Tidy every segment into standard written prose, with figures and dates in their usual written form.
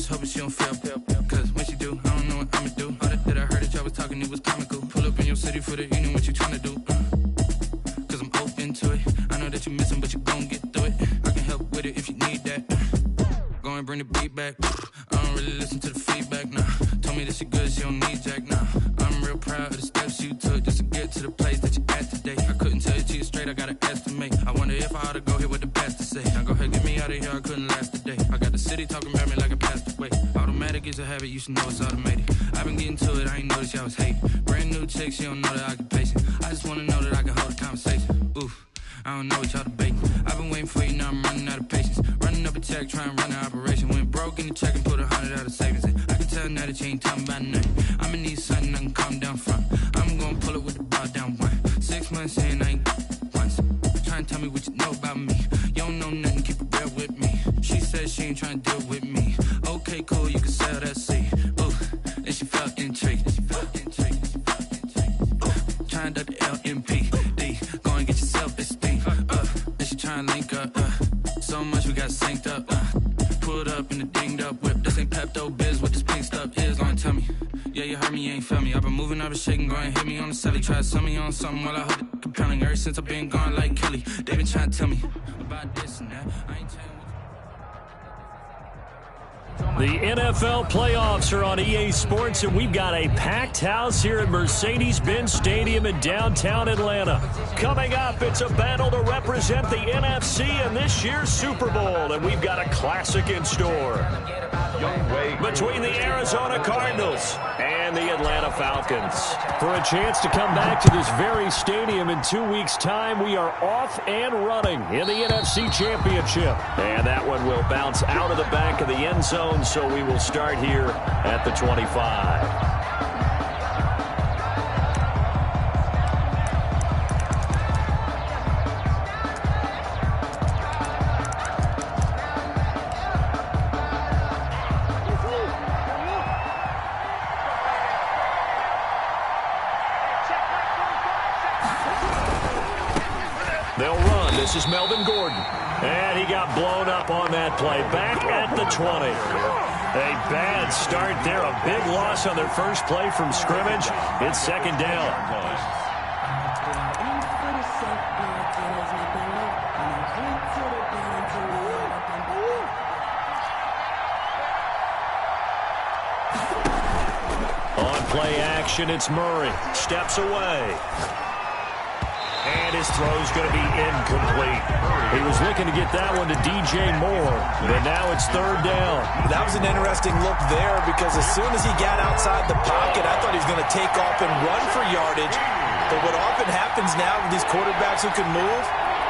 just hoping she don't fail. Cause when she do, I don't know what I'ma do. All that I heard that y'all was talking, it was comical. Pull up in your city for the evening, what you tryna do? Cause I'm open to it. I know that you missing, but you gon' get through it. I can help with it if you need that. Go and bring the beat back. I don't really listen to the feedback, nah. Told me that she good, she don't need jack, nah. I'm real proud of the steps you took just to get to the place that you at today. I couldn't tell you to you straight, I gotta estimate. I wonder if I ought to go here with the best to say. Now go ahead, get me out of here, I couldn't last a day. I got the city talking about me like I passed away. Automatic is a habit, you should know it's automated. I've been getting to it, I ain't noticed y'all was hating. Brand new chick, she don't know the occupation. I just wanna know that I can hold a conversation. Oof. I don't know what y'all debating. I've been waiting for you, now I'm running out of patience. Running up a check, trying to run an operation. Went broke in the check and put 100 out of savings in. I can tell now that you ain't talking about nothing. I'ma need something I can calm down from. I'm gonna pull it with the bar down one. 6 months in, I ain't once. Trying to tell me what you know about me. You don't know nothing, keep it real with me. She said she ain't trying to deal with me. Okay, cool, you can sell that seed. Ooh, and she felt intrigued. Trying to duck the LMP. Go and get your self-esteem. And she trying to link up. So much we got synced up. Pulled up in the dinged up whip. This ain't Pepto-Biz, what this pink stuff is. Gonna tell me. Yeah, you heard me, you ain't felt me. I've been moving, I've been shaking, go and hit me on the celly. Try to sell me on something while I hold it compelling. Ever since I've been gone like Kelly. They been trying to tell me about this and that. I ain't telling The NFL playoffs are on EA Sports, and we've got a packed house here at Mercedes-Benz Stadium in downtown Atlanta. Coming up, it's a battle to represent the NFC in this year's Super Bowl, and we've got a classic in store. Between the Arizona Cardinals and the Atlanta Falcons. For a chance to come back to this very stadium in 2 weeks' time, we are off and running in the NFC Championship. And that one will bounce out of the back of the end zone, so we will start here at the 25. They'll run. This is Melvin Gordon. And he got blown up on that play. Back at the 20. A bad start there. A big loss on their first play from scrimmage. It's second down. On play action, it's Murray. Steps away. And his throw's going to be incomplete. He was looking to get that one to DJ Moore, but now it's third down. That was an interesting look there because as soon as he got outside the pocket, I thought he was going to take off and run for yardage. But what often happens now with these quarterbacks who can move,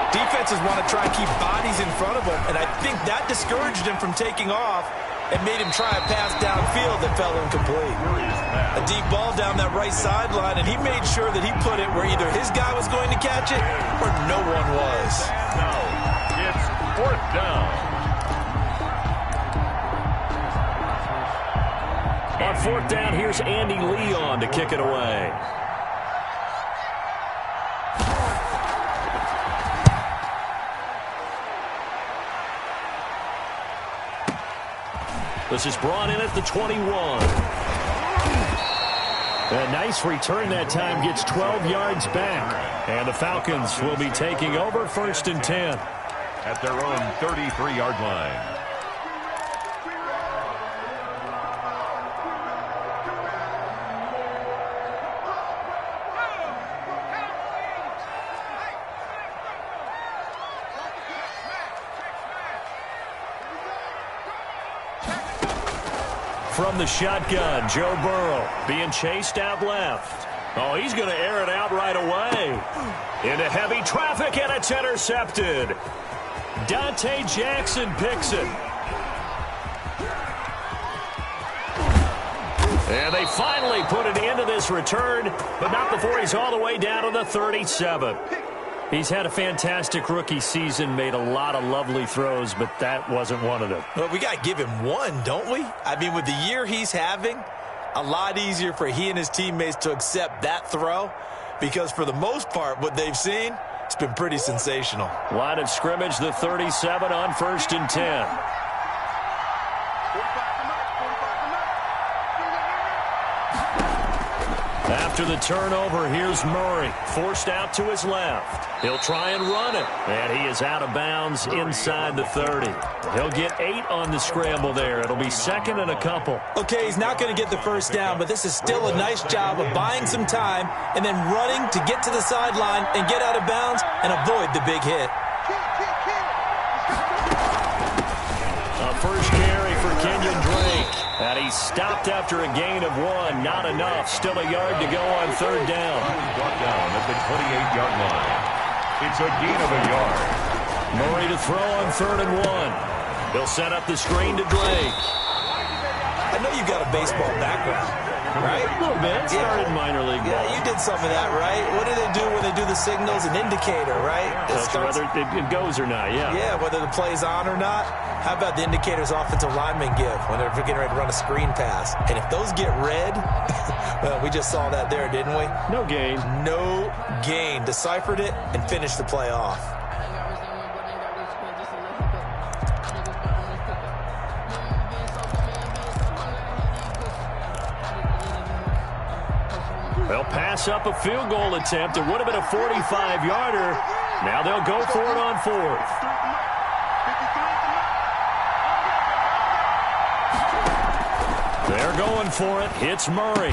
defenses want to try and keep bodies in front of them, and I think that discouraged him from taking off and made him try a pass downfield that fell incomplete. A deep ball down that right sideline, and he made sure that he put it where either his guy was going to catch it or no one was. It's fourth down. On fourth down, here's Andy Leon to kick it away. This is brought in at the 21. A nice return that time, gets 12 yards back. And the Falcons will be taking over first and 10. At their own 33-yard line. From the shotgun, Joe Burrow being chased out left. Oh, he's going to air it out right away. Into heavy traffic, and it's intercepted. Dante Jackson picks it. And they finally put an end to this return, but not before he's all the way down to the 37. He's had a fantastic rookie season, made a lot of lovely throws, but that wasn't one of them. Well, we got to give him one, don't we? I mean, with the year he's having, a lot easier for he and his teammates to accept that throw because for the most part, what they've seen, it's been pretty sensational. Line of scrimmage, the 37 on first and 10. After the turnover, here's Murray, forced out to his left. He'll try and run it, and he is out of bounds inside the 30. He'll get 8 on the scramble there. It'll be second and a couple. Okay, he's not going to get the first down, but this is still a nice job of buying some time and then running to get to the sideline and get out of bounds and avoid the big hit. A first carry for Kenyon Drake. And he's stopped after a gain of 1. Not enough. Still a yard to go on third down. Brought down at the 28-yard line. It's a gain of a yard. Murray to throw on 3rd and 1. He'll set up the screen to Drake. I know you've got a baseball background, right? A little bit. Started in minor league ball. Yeah, you did some of that, right? What do they do when they do the signals? An indicator, right? That's whether it goes or not, yeah. Yeah, whether the play's on or not. How about the indicators offensive linemen give when they're getting ready to run a screen pass? And if those get red, well, we just saw that there, didn't we? No gain. No gain. Deciphered it and finished the play off. They'll pass up a field goal attempt. It would have been a 45-yarder. Now they'll go for it on 4th. They're going for it. Hits Murray.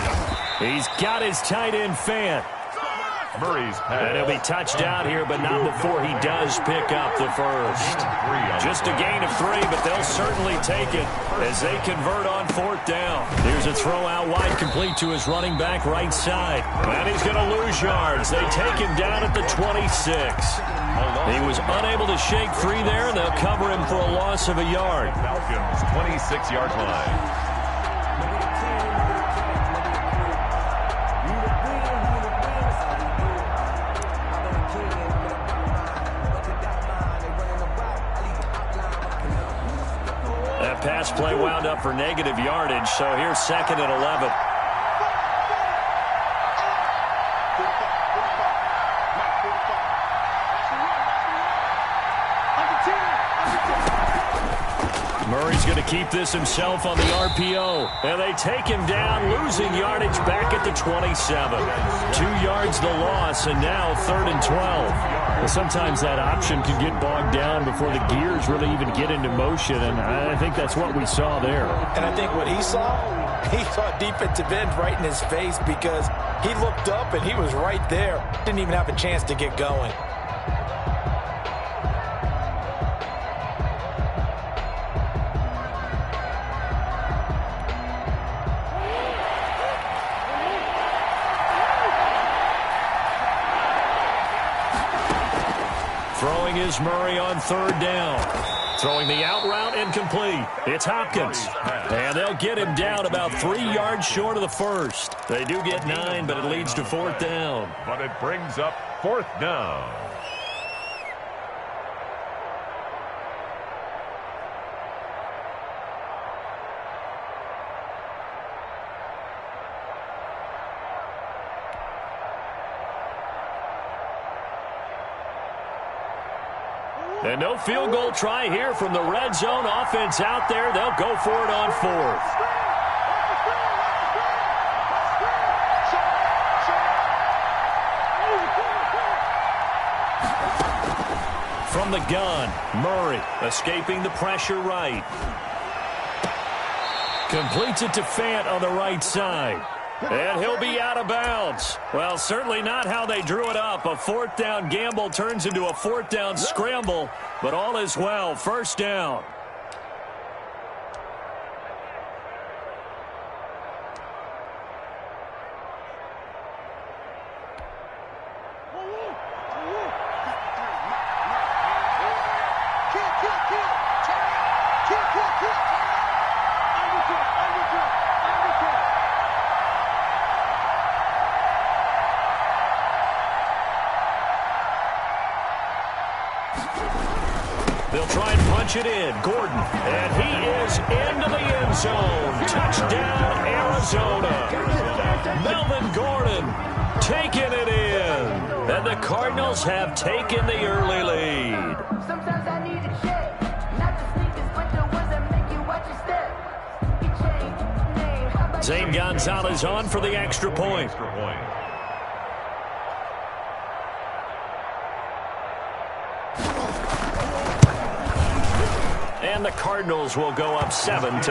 He's got his tight end Fant. Murray's pass. And he'll be touched out here, but not before he does pick up the first. Just a gain of 3, but they'll certainly take it as they convert on 4th down. Here's a throw out wide, complete to his running back right side. And he's going to lose yards. They take him down at the 26. He was unable to shake free there, and they'll cover him for a loss of a yard. Falcons 26-yard line. Pass play wound up for negative yardage, so here's 2nd and 11. Murray's going to keep this himself on the RPO. And they take him down, losing yardage back at the 27. 2 yards the loss, and now 3rd and 12. Well, sometimes that option can get bogged down before the gears really even get into motion, and I think that's what we saw there. And I think what he saw defensive end right in his face because he looked up and he was right there. Didn't even have a chance to get going. Throwing is Murray on 3rd down. Throwing the out route incomplete. It's Hopkins. And they'll get him down about 3 yards short of the first. They do get 9, but it leads to 4th down. But it brings up 4th down. And no field goal try here from the red zone offense out there. They'll go for it on 4th. From the gun, Murray escaping the pressure right. Completes it to Fant on the right side. And he'll be out of bounds. Well, certainly not how they drew it up. A 4th down gamble turns into a 4th down scramble, but all is well. 1st down. They'll try and punch it in. Gordon. And he is into the end zone. Touchdown, Arizona. Melvin Gordon taking it in. And the Cardinals have taken the early lead. Sometimes I need a check. Not the sneakers, but the ones that make you watch your step. You change name. How about Zane Gonzalez on for the extra point. And the Cardinals will go up 7-0.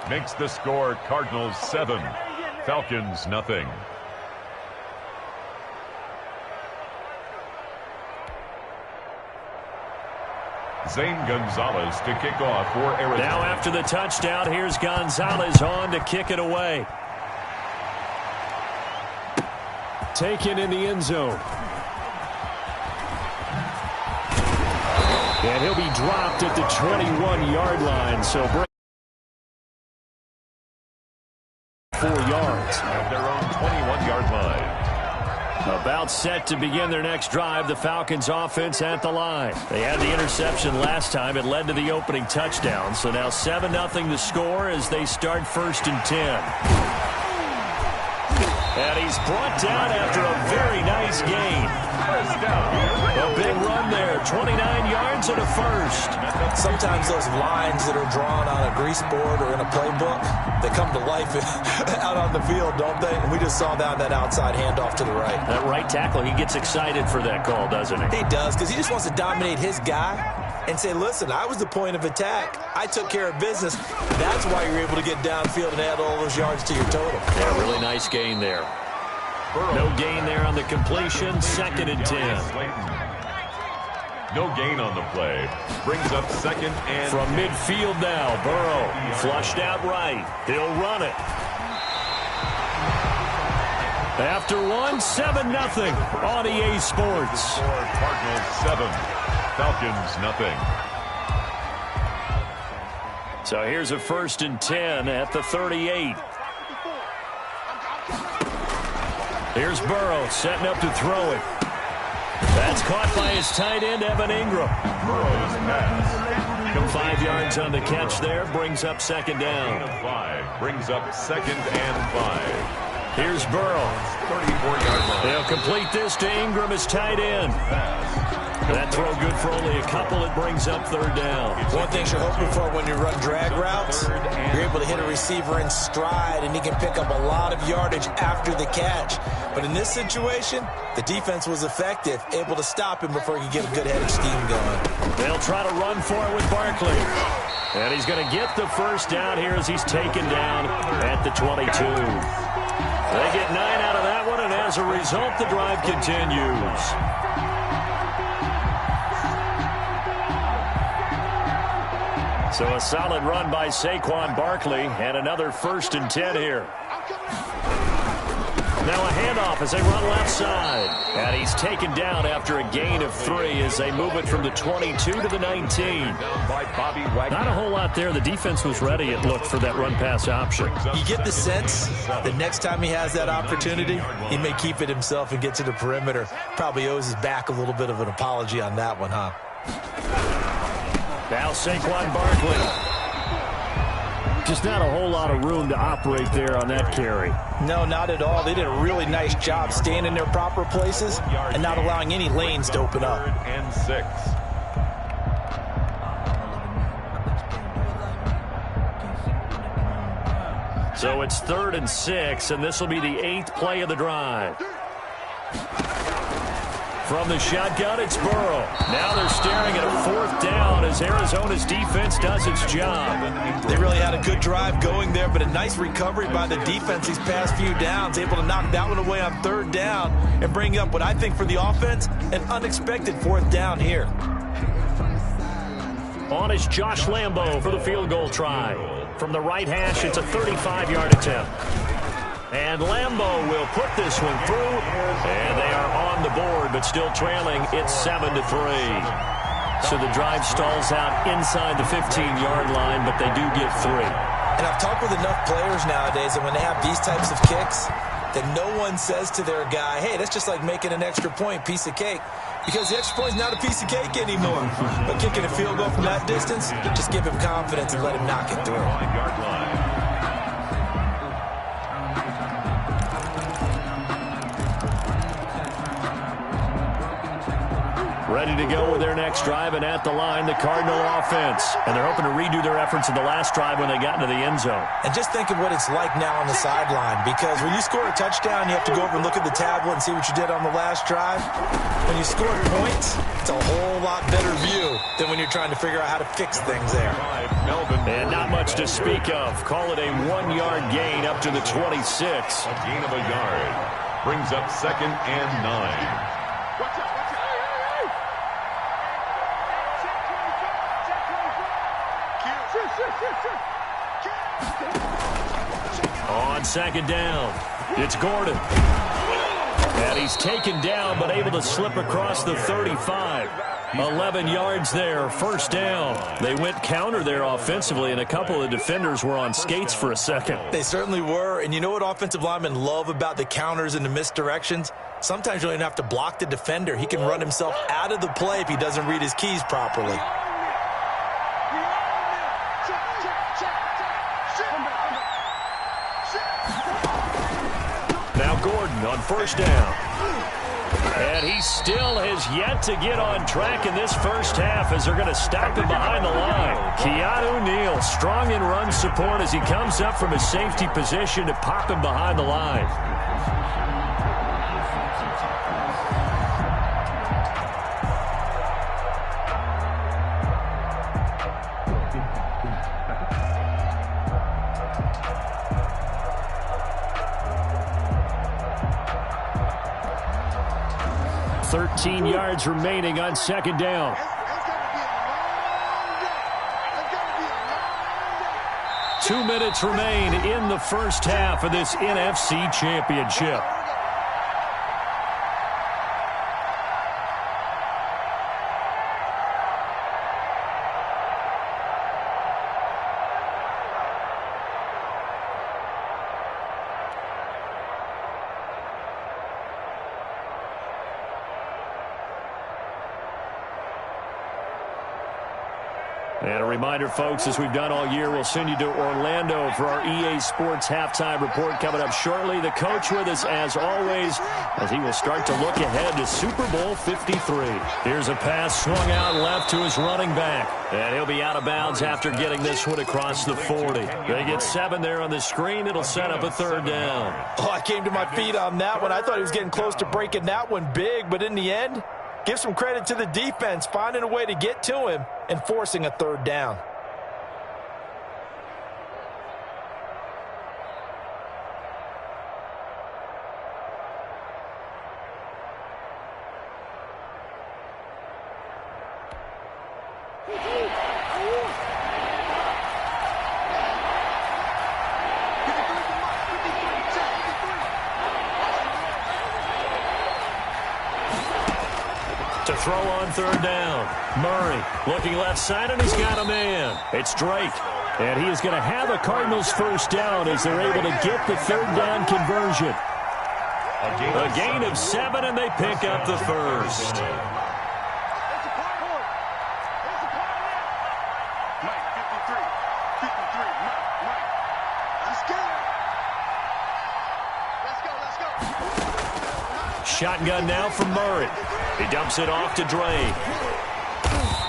Good. Makes the score Cardinals 7, Falcons nothing. Zane Gonzalez to kick off for Arizona. Now after the touchdown, here's Gonzalez on to kick it away. Taken in the end zone. And he'll be dropped at the 21-yard line. So 4 yards. At their own 21-yard line. About set to begin their next drive. The Falcons offense at the line. They had the interception last time. It led to the opening touchdown. So now 7-0 the score as they start 1st and 10. And he's brought down after a very nice gain. A big run there. 29 yards and a first. Sometimes those lines that are drawn on a grease board or in a playbook, they come to life out on the field, don't they? And we just saw that outside handoff to the right. That right tackle, he gets excited for that call, doesn't he? He does, because he just wants to dominate his guy and say, listen, I was the point of attack. I took care of business. That's why you're able to get downfield and add all those yards to your total. Yeah, really nice gain there. No gain there on the completion. 2nd and 10. No gain on the play. Brings up 2nd and... From midfield now, Burrow flushed out right. He'll run it. After 7-0 on EA Sports. Cardinals 7, Falcons nothing. So here's a 1st and 10 at the 38. Here's Burrow setting up to throw it. That's caught by his tight end, Evan Ingram. Burrow's pass. 5 yards on the catch there. Brings up 2nd down. 5. Brings up 2nd and 5. Here's Burrow. 34-yard line. They'll complete this to Ingram, his tight end. That throw good for only a couple. It brings up 3rd down. One thing you're hoping for when you run drag routes, you're able to hit a receiver in stride, and he can pick up a lot of yardage after the catch. But in this situation, the defense was effective, able to stop him before he could get a good headed scheme going. They'll try to run for it with Barkley. And he's going to get the 1st down here as he's taken down at the 22. They get 9 out of that one, and as a result, the drive continues. So a solid run by Saquon Barkley, and another 1st and 10 here. Now a handoff as they run left side. And he's taken down after a gain of 3 as they move it from the 22 to the 19. Not a whole lot there. The defense was ready, it looked, for that run-pass option. You get the sense that next time he has that opportunity, he may keep it himself and get to the perimeter. Probably owes his back a little bit of an apology on that one, huh? Now Saquon Barkley. Just not a whole lot of room to operate there on that carry. No, not at all. They did a really nice job staying in their proper places and not allowing any lanes to open up. 3rd and 6. So it's 3rd and 6, and this will be the 8th play of the drive. From the shotgun, it's Burrow. Now they're staring at a 4th down as Arizona's defense does its job. They really had a good drive going there, but a nice recovery by the defense these past few downs, able to knock that one away on 3rd down and bring up what I think for the offense, an unexpected 4th down here. On is Josh Lambo for the field goal try. From the right hash, it's a 35-yard attempt. And Lambo will put this one through, and they are on the board, but still trailing. It's 7-3. So the drive stalls out inside the 15-yard line, but they do get 3. And I've talked with enough players nowadays that when they have these types of kicks, that no one says to their guy, hey, that's just like making an extra point, piece of cake. Because the extra point is not a piece of cake anymore. But kicking a field goal from that distance, just give him confidence and let him knock it through. 9-yard line. Ready to go with their next drive, and at the line, the Cardinal offense. And they're hoping to redo their efforts in the last drive when they got into the end zone. And just think of what it's like now on the sideline, because when you score a touchdown, you have to go over and look at the tablet and see what you did on the last drive. When you score points, it's a whole lot better view than when you're trying to figure out how to fix things there. And not much to speak of. Call it a 1-yard gain up to the 26. A gain of a yard brings up 2nd and 9. On 2nd down, it's Gordon. And he's taken down, but able to slip across the 35. 11 yards there, 1st down. They went counter there offensively, and a couple of defenders were on skates for a second. They certainly were, and you know what offensive linemen love about the counters and the misdirections? Sometimes you don't even have to block the defender. He can run himself out of the play if he doesn't read his keys properly. Now Gordon on 1st down. And he still has yet to get on track in this first half as they're going to stop him behind the line. Keanu Neal strong in run support as he comes up from his safety position to pop him behind the line. Yards remaining on 2nd down. Two minutes remain in the first half of this NFC Championship. And a reminder, folks, as we've done all year, we'll send you to Orlando for our EA Sports halftime report coming up shortly. The coach with us, as always, as he will start to look ahead to Super Bowl 53. Here's a pass swung out left to his running back. And he'll be out of bounds after getting this one across the 40. They get 7 there on the screen. It'll set up a 3rd down. Oh, I came to my feet on that one. I thought he was getting close to breaking that one big, but in the end, give some credit to the defense, finding a way to get to him and forcing a 3rd down. To throw on 3rd down. Murray looking left side, and he's got a man. It's Drake. And he is going to have a Cardinals 1st down as they're able to get the 3rd down conversion. A gain of 7, and they pick up the 1st. Shotgun now from Murray. He dumps it off to Drake.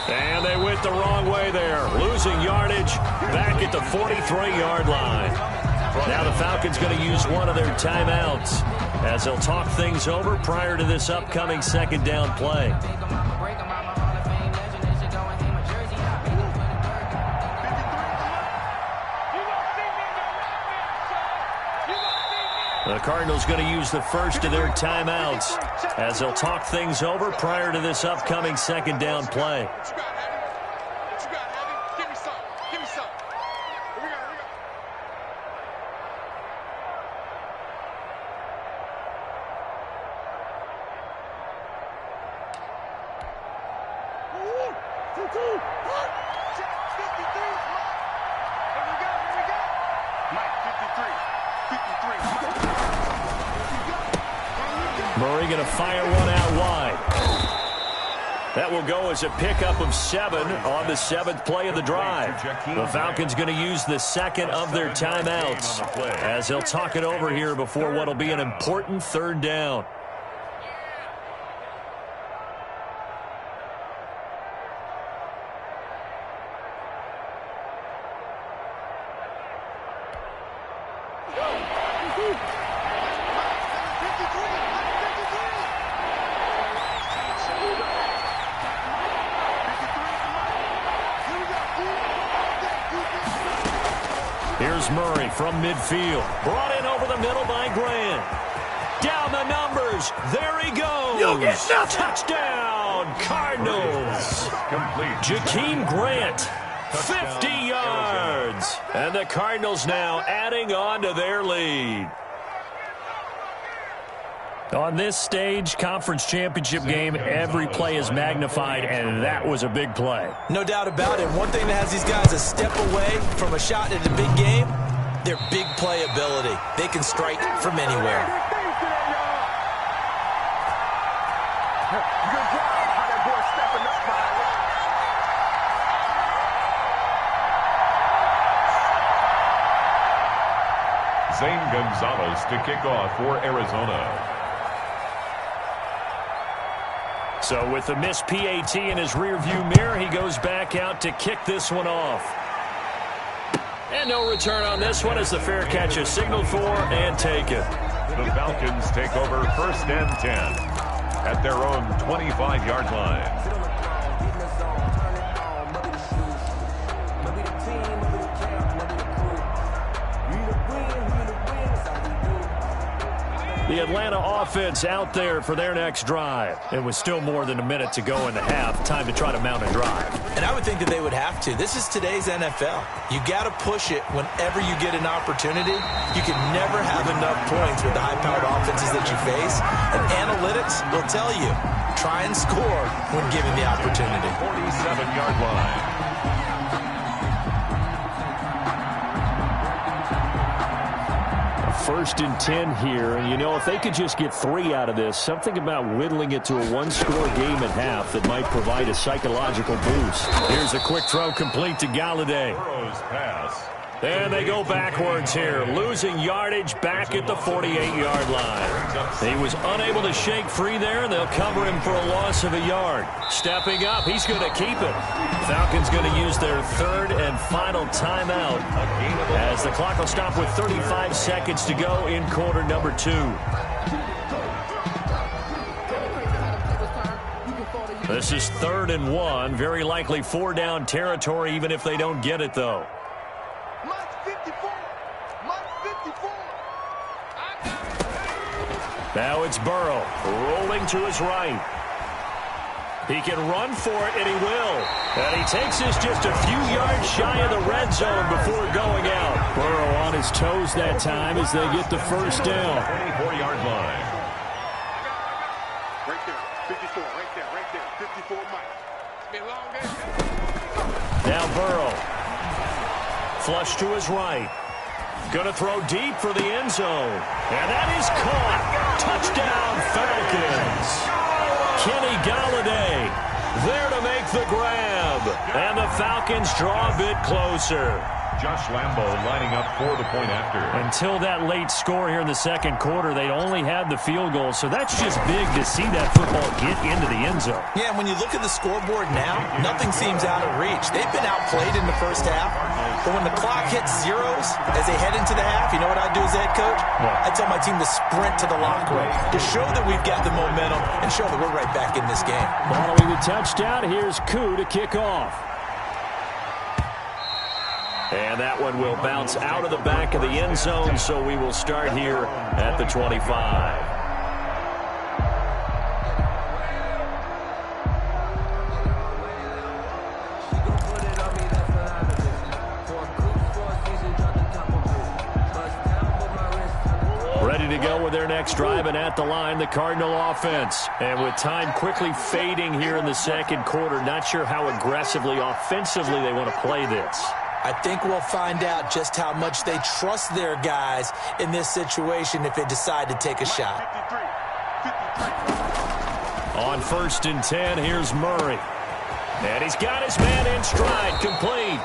And they went the wrong way there. Losing yardage back at the 43-yard line. Now the Falcons going to use one of their timeouts as they'll talk things over prior to this upcoming 2nd down play. The Cardinals going to use the first of their timeouts as they'll talk things over prior to this upcoming 2nd down play. Murray going to fire one out wide. That will go as a pickup of 7 on the 7th play of the drive. The Falcons going to use the 2nd of their timeouts as they'll talk it over here before what will be an important 3rd down. Here's Murray from midfield. Brought in over the middle by Grant. Down the numbers. There he goes. You'll get nothing. Touchdown, Cardinals. Jakeem Grant, 50 yards. And the Cardinals now adding on to their lead. On this stage, conference championship game, every play is magnified, and that was a big play. No doubt about it. One thing that has these guys a step away from a shot at a big game, their big play ability. They can strike from anywhere. Good job. How that boy stepping up, Zane Gonzalez to kick off for Arizona. So with the missed PAT in his rearview mirror, he goes back out to kick this one off. And no return on this one as the fair catch is signaled for and taken. The Falcons take over 1st and 10 at their own 25-yard line. The Atlanta offense out there for their next drive. It was still more than a minute to go in the half. Time to try to mount a drive. And I would think that they would have to. This is today's NFL. You got to push it whenever you get an opportunity. You can never have enough points with the high-powered offenses that you face. And analytics will tell you, try and score when given the opportunity. 47-yard line. 1st and 10 here, and you know, if they could just get 3 out of this, something about whittling it to a one-score game at half that might provide a psychological boost. Here's a quick throw complete to Galladay. Burrow's pass. And they go backwards here, losing yardage back at the 48-yard line. He was unable to shake free there, and they'll cover him for a loss of a yard. Stepping up, he's going to keep it. Falcons going to use their 3rd and final timeout as the clock will stop with 35 seconds to go in quarter number 2. This is 3rd and 1, very likely 4-down territory even if they don't get it, though. Now it's Burrow rolling to his right. He can run for it, and he will. And he takes this just a few yards shy of the red zone before going out. Burrow on his toes that time as they get the 1st down. 24-yard line. Right there, 54, right there, 54 miles. It's been a long day. Now Burrow. Flush to his right. Going to throw deep for the end zone. And that is caught. Touchdown, Falcons. Kenny Galladay there to make the grab. And the Falcons draw a bit closer. Josh Lambo lining up for the point after. Until that late score here in the 2nd quarter, they'd only had the field goal. So that's just big to see that football get into the end zone. Yeah, and when you look at the scoreboard now, nothing seems out of reach. They've been outplayed in the 1st half. But when the clock hits zeros as they head into the half, you know what I do as head coach? I tell my team to sprint to the locker room to show that we've got the momentum and show that we're right back in this game. Following the touchdown, here's Koo to kick off. And that one will bounce out of the back of the end zone, so we will start here at the 25. Ready to go with their next drive, and at the line, the Cardinal offense. And with time quickly fading here in the 2nd quarter, not sure how aggressively, offensively they want to play this. I think we'll find out just how much they trust their guys in this situation if they decide to take a shot. On 1st and 10, here's Murray. And he's got his man in stride, complete.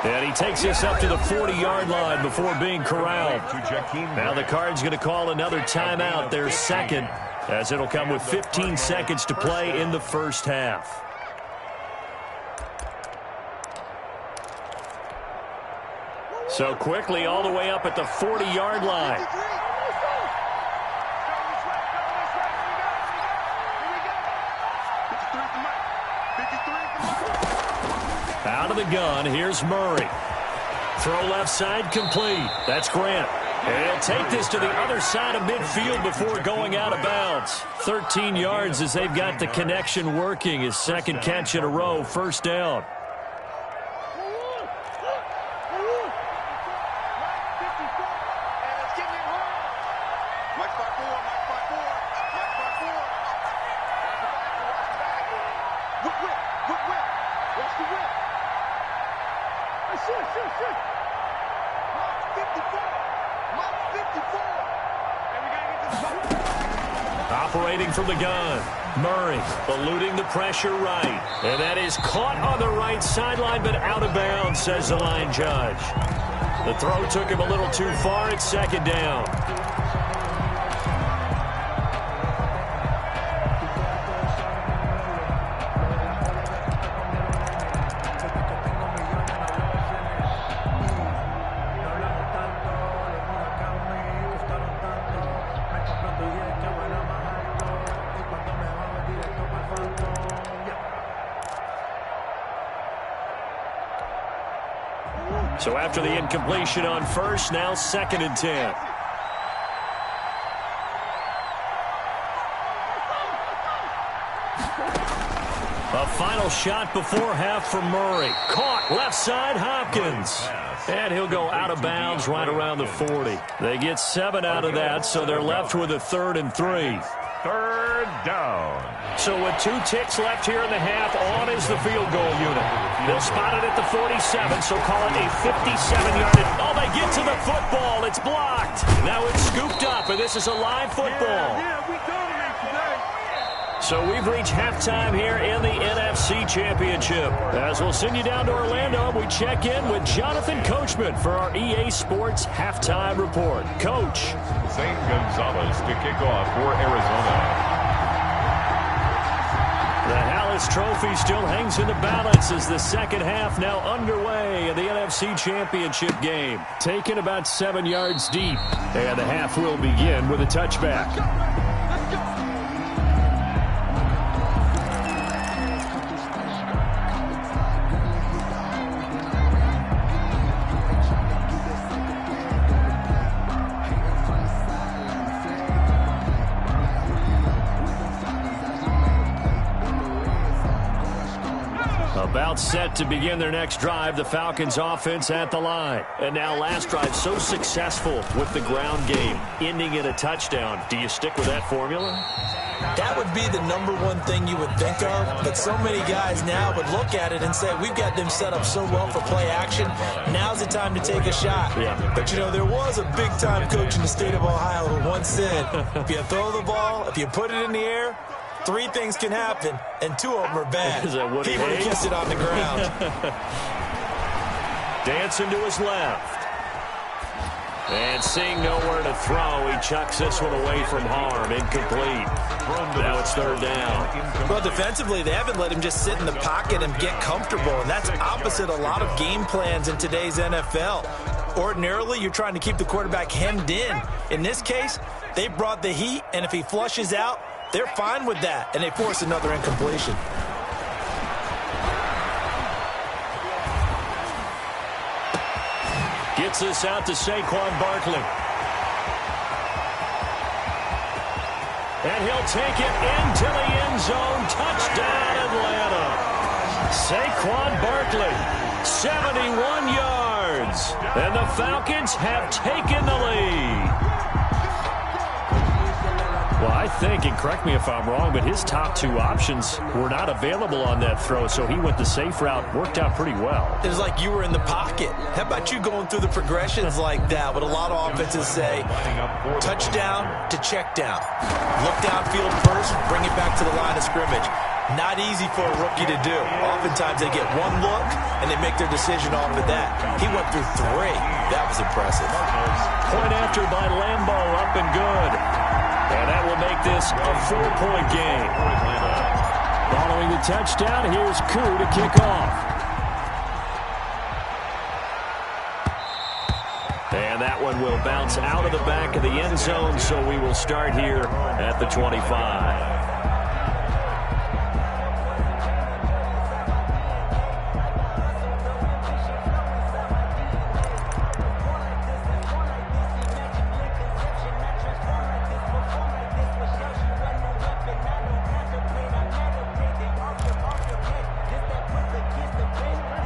And he takes this up to the 40-yard line before being corralled. Now the Cards going to call another timeout, their 2nd, as it'll come with 15 seconds to play in the 1st half. So quickly all the way up at the 40-yard line. Out of the gun, here's Murray. Throw left side complete. That's Grant. And he'll take this to the other side of midfield before going out of bounds. 13 yards as they've got the connection working. His second catch in a row, first down. Operating from the gun, Murray eluding the pressure right. And that is caught on the right sideline, but out of bounds, says the line judge. The throw took him a little too far. It's second down. So after the incompletion on first, now 2nd and 10. A final shot before half from Murray. Caught left side, Hopkins. And he'll go out of bounds right around the 40. They get 7 out of that, so they're left with a 3rd and 3. 3rd down. So with 2 ticks left here in the half, on is the field goal unit. They'll spot it at the 47, so call it a 57-yard. Oh, they get to the football. It's blocked. Now it's scooped up, and this is a live football. Yeah, we dominate today. So we've reached halftime here in the NFC Championship. As we'll send you down to Orlando, we check in with Jonathan Coachman for our EA Sports Halftime Report. Coach. Zane Gonzalez to kick off for Arizona. The Hallis Trophy still hangs in the balance as the second half now underway in the NFC Championship game. Taken about 7 yards deep. And the half will begin with a touchback. About set to begin their next drive, the Falcons offense at the line. And now last drive so successful with the ground game, ending in a touchdown. Do you stick with that formula? That would be the #1 thing you would think of, but so many guys now would look at it and say, we've got them set up so well for play action, now's the time to take a shot. Yeah. But, you know, there was a big-time coach in the state of Ohio who once said, if you throw the ball, if you put it in the air, 3 things can happen, and 2 of them are bad. Is that what he would have kissed it on the ground. Dancing to his left. And seeing nowhere to throw, he chucks this one away from harm. Incomplete. Now it's 3rd down. Well, defensively, they haven't let him just sit in the pocket and get comfortable, and that's opposite a lot of game plans in today's NFL. Ordinarily, you're trying to keep the quarterback hemmed in. In this case, they brought the heat, and if he flushes out, they're fine with that, and they force another incompletion. Gets this out to Saquon Barkley. And he'll take it into the end zone. Touchdown, Atlanta. Saquon Barkley, 71 yards. And the Falcons have taken the lead. Well, I think, and correct me if I'm wrong, but his top 2 options were not available on that throw, so he went the safe route. Worked out pretty well. It was like you were in the pocket. How about you going through the progressions like that? What a lot of offenses say, touchdown to check down. Look downfield first, bring it back to the line of scrimmage. Not easy for a rookie to do. Oftentimes they get 1 look, and they make their decision off of that. He went through 3. That was impressive. Point after by Lambeau, up and good. And that will make this a 4-point game. Following the touchdown, here's Koo to kick off. And that one will bounce out of the back of the end zone, so we will start here at the 25.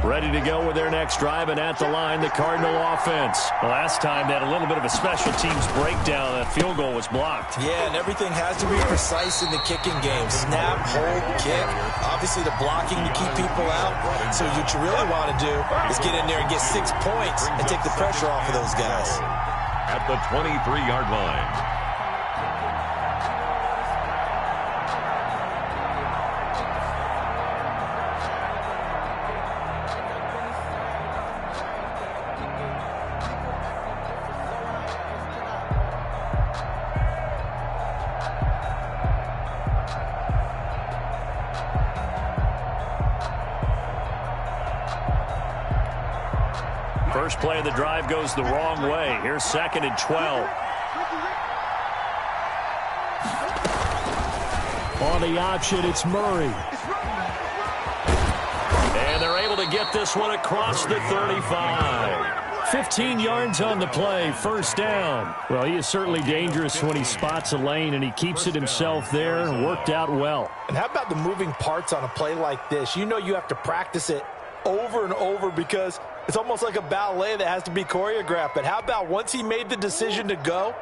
Ready to go with their next drive, and at the line, the Cardinal offense. Last time, they had a little bit of a special teams breakdown. That field goal was blocked. Yeah, and everything has to be precise in the kicking game. Snap, hold, kick. Obviously, the blocking to keep people out. So what you really want to do is get in there and get 6 points and take the pressure off of those guys. At the 23-yard line. First play of the drive goes the wrong way. Here's 2nd and 12. On the option, it's Murray. And they're able to get this one across the 35. 15 yards on the play, first down. Well, he is certainly dangerous when he spots a lane, and he keeps it himself there. Worked out well. And how about the moving parts on a play like this? You know you have to practice it over and over because it's almost like a ballet that has to be choreographed. But how about once he made the decision to go,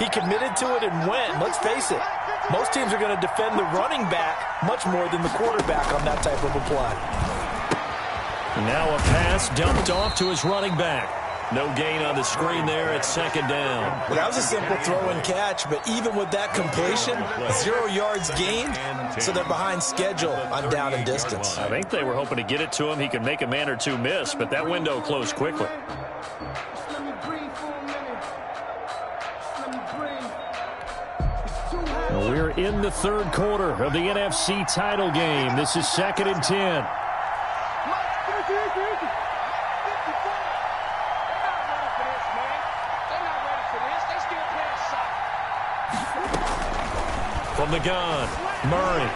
he committed to it and went. Let's face it, most teams are going to defend the running back much more than the quarterback on that type of a play. Now a pass dumped off to his running back. No gain on the screen there at 2nd down. Well, that was a simple throw and catch, but even with that completion, 0 yards gained, so they're behind schedule on down and distance. I think they were hoping to get it to him. He could make a man or two miss, but that window closed quickly. Well, we're in the 3rd quarter of the NFC title game. This is 2nd and 10. From the gun, Murray.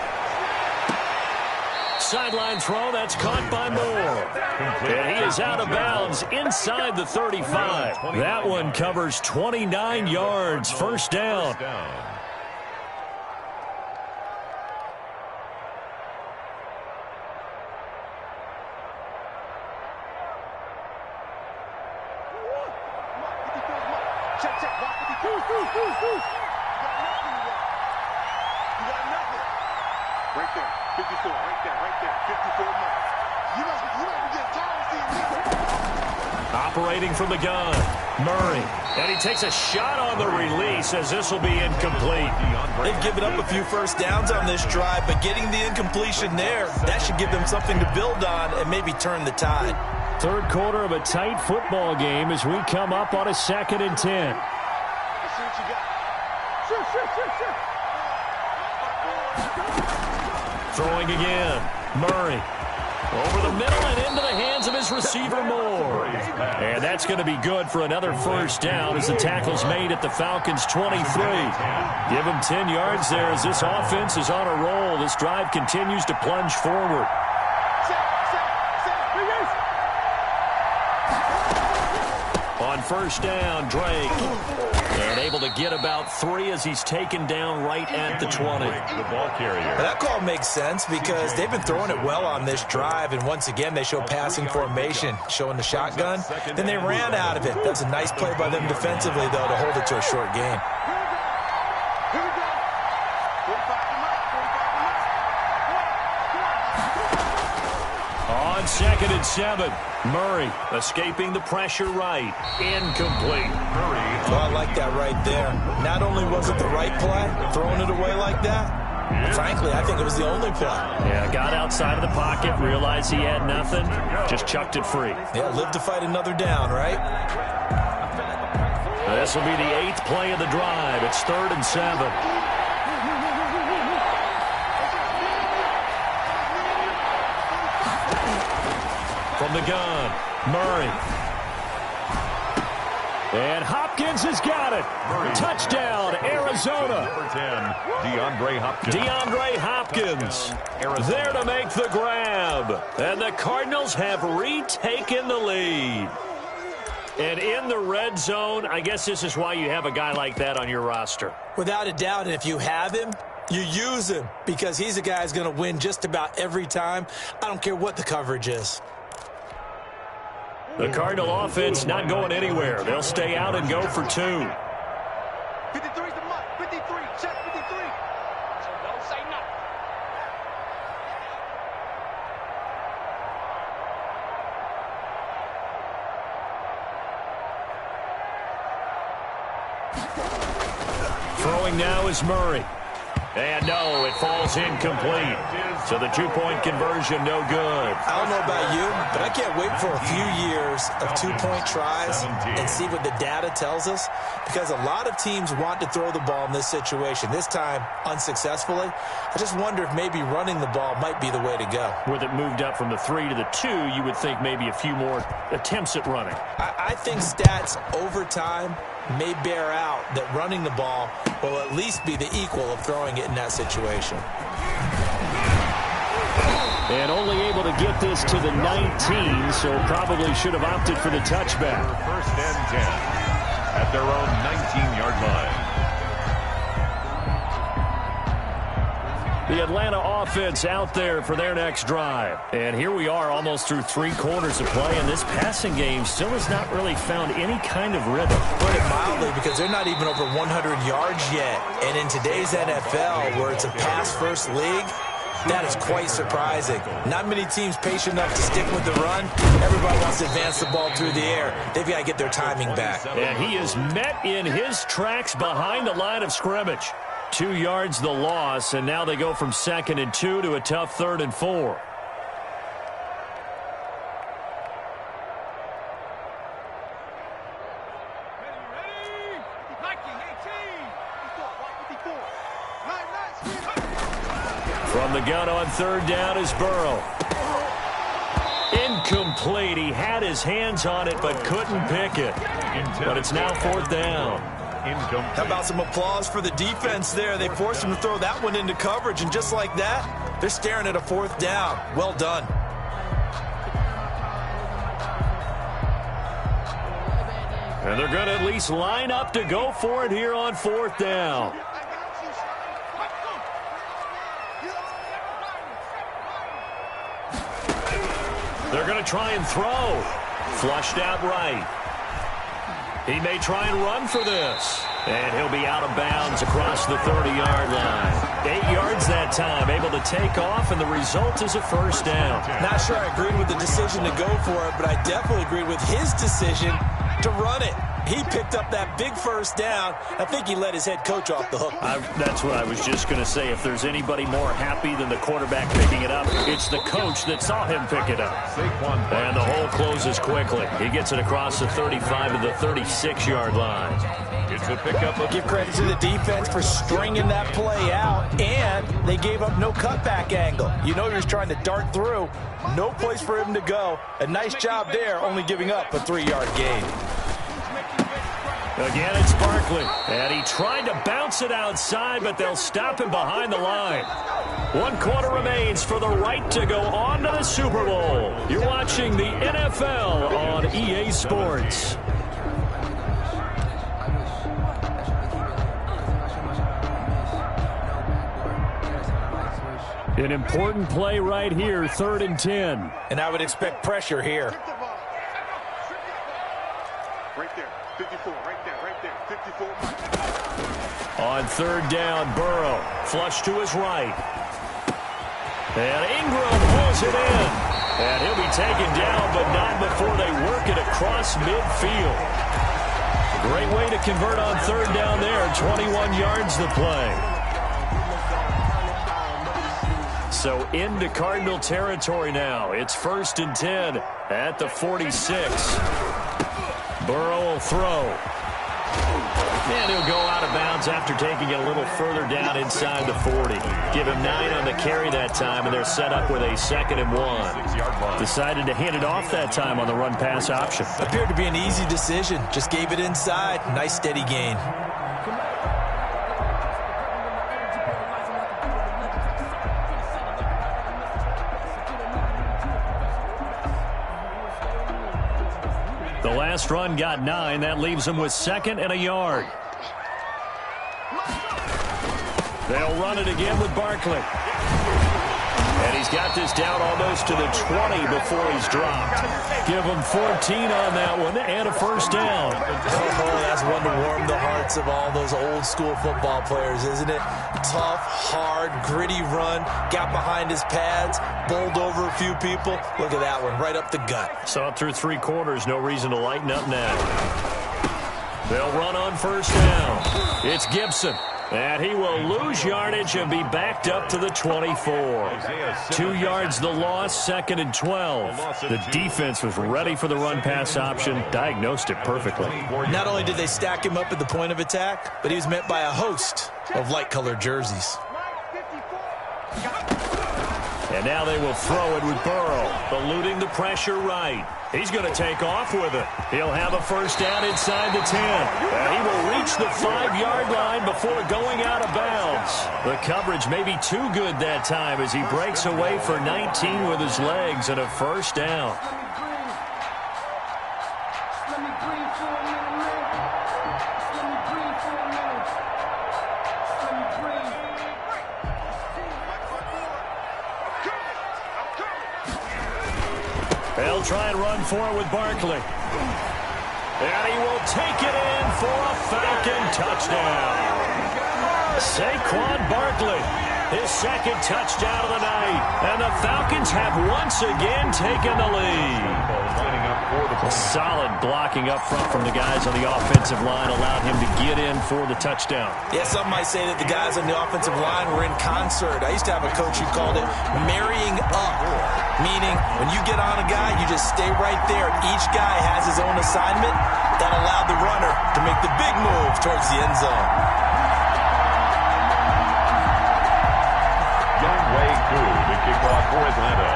Sideline throw, that's caught by Moore. And he is out of bounds inside the 35. That one covers 29 yards, first down. Right there, 54, right there, 54 miles. You must be getting tired of seeing this. Operating from the gun, Murray. And he takes a shot on the release as this will be incomplete. They've given up a few first downs on this drive, but getting the incompletion there, that should give them something to build on and maybe turn the tide. 3rd quarter of a tight football game as we come up on a 2nd and 10. Let's see what you got. Sure. Throwing again, Murray. Over the middle and into the hands of his receiver, Moore. And that's going to be good for another first down as the tackle's made at the Falcons' 23. Give him 10 yards there as this offense is on a roll. This drive continues to plunge forward. On first down, Drake. And able to get about 3 as he's taken down right at the 20. The ball carrier. That call makes sense because they've been throwing it well on this drive, and once again they show passing formation, showing the shotgun. Then they ran out of it. That's a nice play by them defensively, though, to hold it to a short game. On 2nd and 7, Murray escaping the pressure right. Incomplete. Well, I like that right there. Not only was it the right play, throwing it away like that, but frankly, I think it was the only play. Yeah, got outside of the pocket, realized he had nothing, just chucked it free. Yeah, live to fight another down, right? This will be the 8th play of the drive. It's 3rd and 7. From the gun, Murray. And Hopkins has got it. Touchdown, Arizona. Number 10, DeAndre Hopkins there to make the grab. And the Cardinals have retaken the lead. And in the red zone, I guess this is why you have a guy like that on your roster. Without a doubt, and if you have him, you use him because he's a guy who's going to win just about every time. I don't care what the coverage is. The Cardinal offense not going anywhere. They'll stay out and go for 2. 53's the mark. 53. Check 53. So don't say nothing. Throwing now is Murray. And no, it falls incomplete. So the 2-point conversion, no good. I don't know about you, but I can't wait for a few years of 2-point tries and see what the data tells us, because a lot of teams want to throw the ball in this situation, this time unsuccessfully. I just wonder if maybe running the ball might be the way to go. With it moved up from the 3 to the 2, you would think maybe a few more attempts at running. I think stats over time may bear out that running the ball will at least be the equal of throwing it in that situation. And only able to get this to the 19, so probably should have opted for the touchback. First and 10 at their own 19-yard line. The Atlanta offense out there for their next drive. And here we are almost through 3 quarters of play, and this passing game still has not really found any kind of rhythm. Put it mildly, because they're not even over 100 yards yet. And in today's NFL, where it's a pass-first league, that is quite surprising. Not many teams patient enough to stick with the run. Everybody wants to advance the ball through the air. They've got to get their timing back. And he is met in his tracks behind the line of scrimmage. 2 yards the loss, and now they go from 2nd and 2 to a tough 3rd and 4. From the gun on 3rd down is Burrow. Incomplete. He had his hands on it but couldn't pick it. But it's now 4th down. How about some applause for the defense there? They forced him to throw that one into coverage, and just like that, they're staring at a 4th down. Well done. And they're going to at least line up to go for it here on 4th down. They're going to try and throw. Flushed out right. He may try and run for this. And he'll be out of bounds across the 30-yard line. 8 yards that time, able to take off, and the result is a 1st down. Not sure I agreed with the decision to go for it, but I definitely agreed with his decision to run it. He picked up that big 1st down. I think he let his head coach off the hook. That's what I was just going to say. If there's anybody more happy than the quarterback picking it up, it's the coach that saw him pick it up. And the hole closes quickly. He gets it across the 35 to the 36-yard line. It's a pickup. Give credit to the defense for stringing that play out, and they gave up no cutback angle. You know he was trying to dart through. No place for him to go. A nice job there, only giving up a 3-yard gain. Again, it's Barkley. And he tried to bounce it outside, but they'll stop him behind the line. 1 quarter remains for the right to go on to the Super Bowl. You're watching the NFL on EA Sports. An important play right here, 3rd and 10. And I would expect pressure here. Right there, 54, right there, 54. On 3rd down, Burrow, flush to his right. And Ingram pulls it in. And he'll be taken down, but not before they work it across midfield. Great way to convert on 3rd down there, 21 yards the play. So into Cardinal territory now. It's 1st and 10 at the 46. Burrow will throw. And he'll go out of bounds after taking it a little further down inside the 40. Give him 9 on the carry that time, and they're set up with a 2nd and 1. Decided to hand it off that time on the run-pass option. Appeared to be an easy decision. Just gave it inside. Nice steady gain. The last run got 9. That leaves him with 2nd and a yard. They'll run it again with Barkley. And he's got this down almost to the 20 before he's dropped. Give him 14 on that one and a first down. Oh, that's one to warm the hearts of all those old school football players, isn't it? Tough, hard, gritty run. Got behind his pads, bowled over a few people. Look at that one, right up the gut. Saw it through 3 quarters. No reason to lighten up now. They'll run on first down. It's Gibson. And he will lose yardage and be backed up to the 24. 2 yards the loss, 2nd and 12. The defense was ready for the run-pass option, diagnosed it perfectly. Not only did they stack him up at the point of attack, but he was met by a host of light-colored jerseys. And now they will throw it with Burrow, eluding the pressure right. He's going to take off with it. He'll have a first down inside the 10. And he will reach the 5-yard line before going out of bounds. The coverage may be too good that time as he breaks away for 19 with his legs and a first down. They'll try and run for it with Barkley. And he will take it in for a Falcon touchdown. Saquon Barkley, his 2nd touchdown of the night. And the Falcons have once again taken the lead. Solid blocking up front from the guys on the offensive line allowed him to get in for the touchdown. Yeah, some might say that the guys on the offensive line were in concert. I used to have a coach who called it marrying up, meaning when you get on a guy, you just stay right there. Each guy has his own assignment that allowed the runner to make the big move towards the end zone. Younghoe Koo to kick off for Atlanta.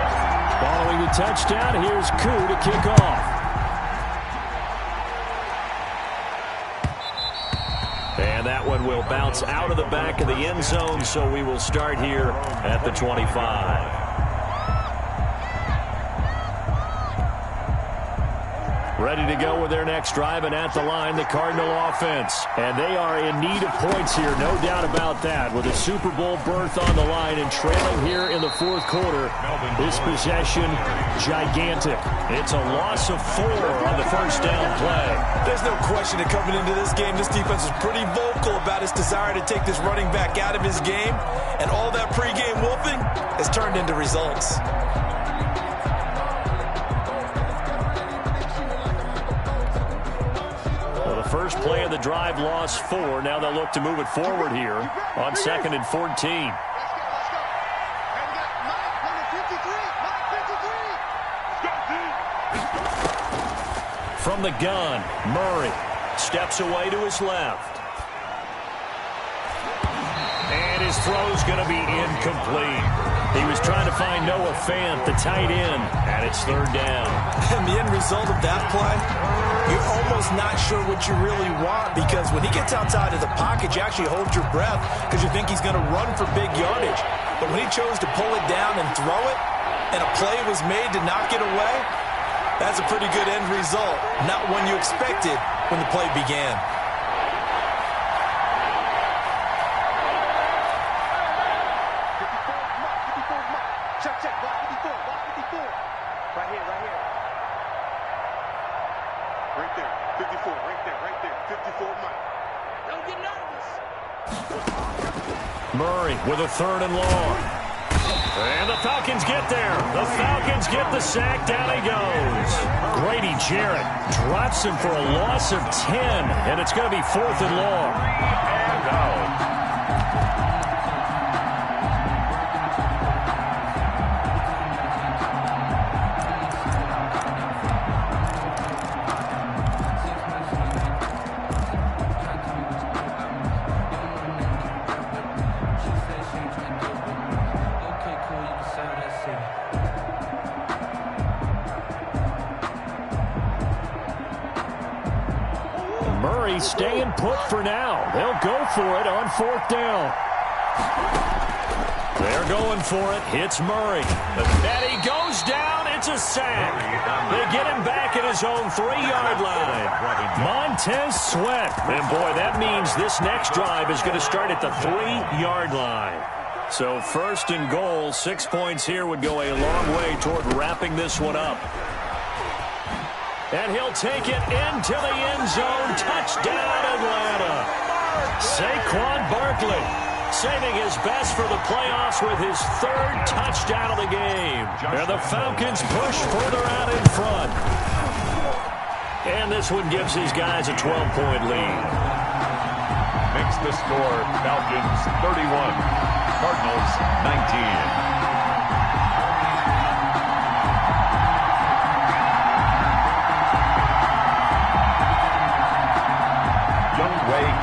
Following the touchdown, here's Koo to kick off. And that one will bounce out of the back of the end zone, so we will start here at the 25. Ready to go with their next drive, and at the line, the Cardinal offense. And they are in need of points here, no doubt about that. With a Super Bowl berth on the line and trailing here in the 4th quarter, this possession, gigantic. It's a loss of 4 on the first down play. There's no question that coming into this game, this defense was pretty vocal about its desire to take this running back out of his game. And all that pregame wolfing has turned into results. First play of the drive lost 4. Now they'll look to move it forward here on 2nd and 14. From the gun, Murray steps away to his left. And his throw's going to be incomplete. He was trying to find Noah Fant, the tight end, and it's 3rd down. And the end result of that play, you're almost not sure what you really want, because when he gets outside of the pocket, you actually hold your breath because you think he's going to run for big yardage. But when he chose to pull it down and throw it, and a play was made to knock it away, that's a pretty good end result. Not one you expected when the play began. Murray with a 3rd and long. And the Falcons get there. The Falcons get the sack. Down he goes. Grady Jarrett drops him for a loss of 10. And it's going to be 4th and long. And out. Murray staying put for now. They'll go for it on 4th down. They're going for it. Hits Murray. And he goes down. It's a sack. They get him back at his own 3-yard line. Montez Sweat. And, boy, that means this next drive is going to start at the 3-yard line. So 1st and goal, 6 points here would go a long way toward wrapping this one up. And he'll take it into the end zone. Touchdown, Atlanta. Saquon Barkley saving his best for the playoffs with his 3rd touchdown of the game. And the Falcons push further out in front. And this one gives his guys a 12-point lead. Makes the score Falcons 31, Cardinals 19.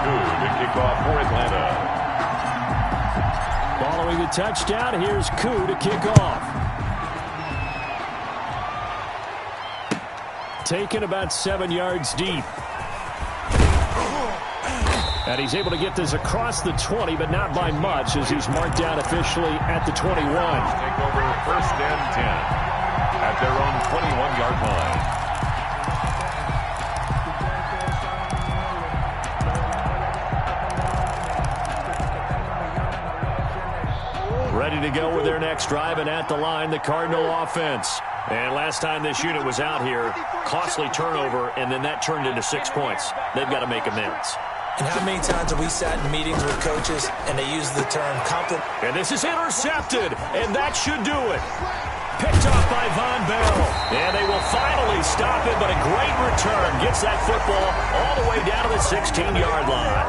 To kick off for Atlanta. Following the touchdown, here's Koo to kick off. Taken about 7 yards deep. And he's able to get this across the 20, but not by much, as he's marked down officially at the 21. Take over 1st and 10 at their own 21-yard line. Ready to go with their next drive, and at the line, the Cardinal offense. And last time this unit was out here, costly turnover, and then that turned into 6 points. They've got to make amends. And how many times have we sat in meetings with coaches and they use the term compliment? And this is intercepted, and that should do it. Picked off by Von Bell. And they will finally stop it, but a great return. Gets that football all the way down to the 16-yard line.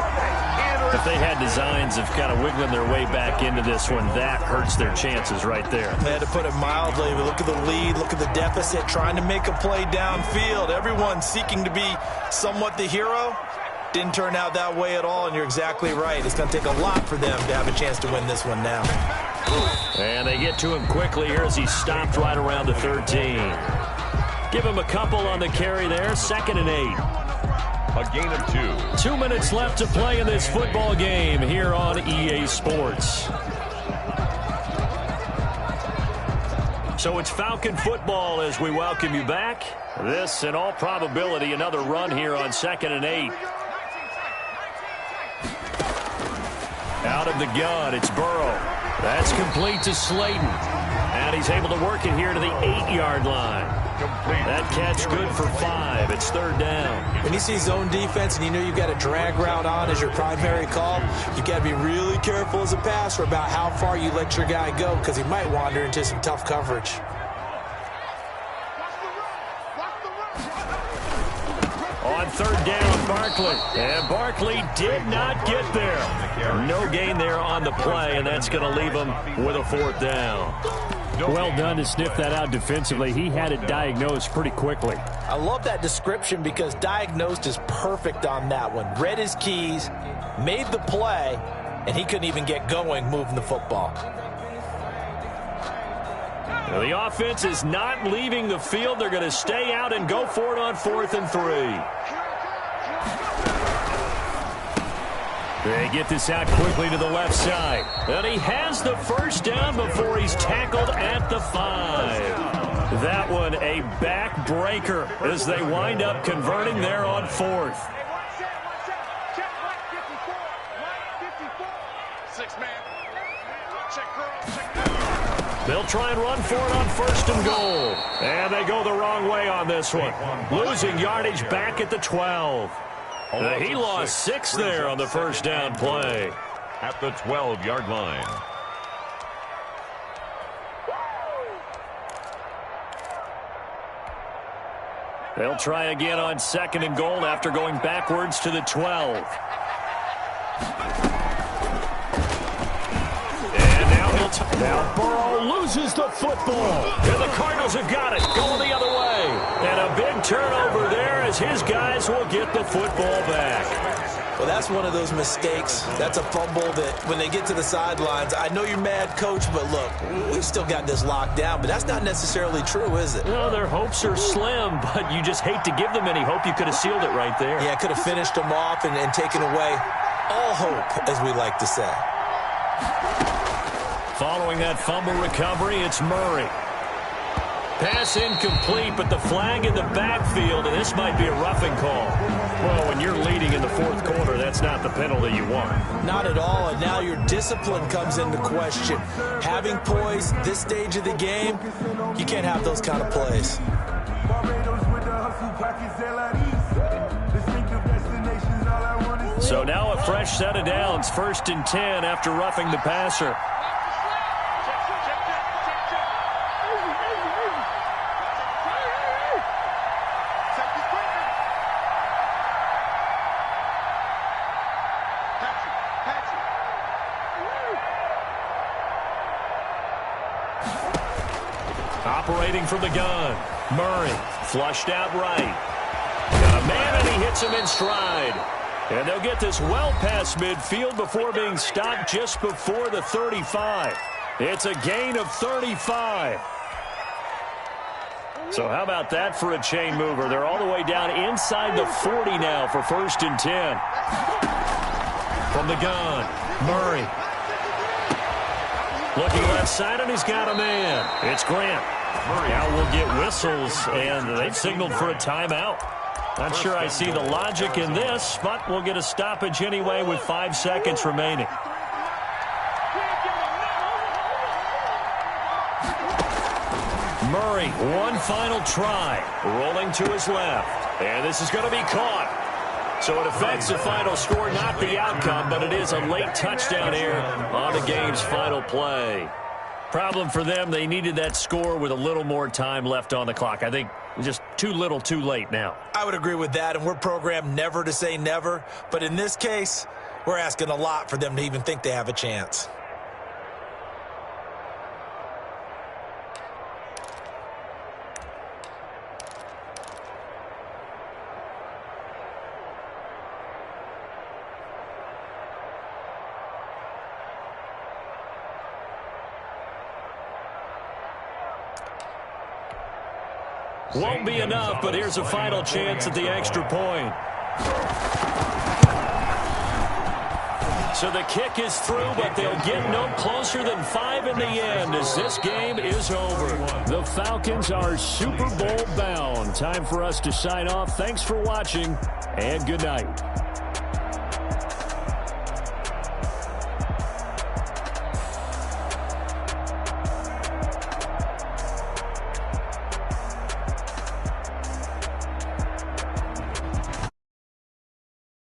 If they had designs of kind of wiggling their way back into this one, that hurts their chances right there. They had to put it mildly, but look at the lead, look at the deficit, trying to make a play downfield. Everyone seeking to be somewhat the hero. Didn't turn out that way at all, and you're exactly right. It's going to take a lot for them to have a chance to win this one now. And they get to him quickly here as he stopped right around the 13. Give him a couple on the carry there, 2nd and 8. A gain of 2. 2 minutes left to play in this football game here on EA Sports. So it's Falcon football as we welcome you back. This, in all probability, another run here on 2nd and 8. Out of the gun, it's Burrow. That's complete to Slayton. And he's able to work it here to the 8-yard line. That catch good for 5. It's 3rd down. When you see zone defense and you know you've got a drag route on as your primary call, you've got to be really careful as a passer about how far you let your guy go, because he might wander into some tough coverage. On 3rd down, Barkley. And Barkley did not get there. No gain there on the play, and that's going to leave him with a 4th down. Well done to sniff that out defensively. He had it diagnosed pretty quickly. I love that description because diagnosed is perfect on that one. Read his keys, made the play, and he couldn't even get going moving the football. Now the offense is not leaving the field. They're going to stay out and go for it on 4th and 3. They get this out quickly to the left side. And he has the 1st down before he's tackled at the 5. That one a backbreaker as they wind up converting there on 4th. They'll try and run for it on 1st and goal. And they go the wrong way on this one. Losing yardage back at the 12. He lost 6 there on the 1st down play. At the 12-yard line. They'll try again on 2nd and goal after going backwards to the 12. And now Burrow loses the football. And the Cardinals have got it, going the other way. And a big turnover there as his guys will get the football back. Well, that's one of those mistakes. That's a fumble that when they get to the sidelines, I know you're mad, Coach, but look, we still got this locked down. But that's not necessarily true, is it? No, their hopes are slim, but you just hate to give them any hope. You could have sealed it right there. Yeah, could have finished them off and taken away all hope, as we like to say. Following that fumble recovery, it's Murray. Pass incomplete, but the flag in the backfield, and this might be a roughing call. Well, when you're leading in the fourth quarter, that's not the penalty you want. Not at all, and now your discipline comes into question. Having poise this stage of the game, you can't have those kind of plays. So now a fresh set of downs, 1st and 10 after roughing the passer. Operating from the gun, Murray flushed out right. Got a man and he hits him in stride. And they'll get this well past midfield before being stopped just before the 35. It's a gain of 35. So how about that for a chain mover? They're all the way down inside the 40 now for 1st and 10. From the gun, Murray. Looking left side, and he's got a man. It's Grant. Murray now will get whistles, and they've signaled for a timeout. Not sure I see the logic in this, but we'll get a stoppage anyway with 5 seconds remaining. Murray, one final try, rolling to his left, and this is going to be caught. So it affects the final score, not the outcome, but it is a late touchdown here on the game's final play. Problem for them, they needed that score with a little more time left on the clock. I think just too little, too late now. I would agree with that, and we're programmed never to say never. But in this case, we're asking a lot for them to even think they have a chance. Won't be enough, but here's a final chance at the extra point. So the kick is through, but they'll get no closer than 5 in the end as this game is over. The Falcons are Super Bowl bound. Time for us to sign off. Thanks for watching, and good night.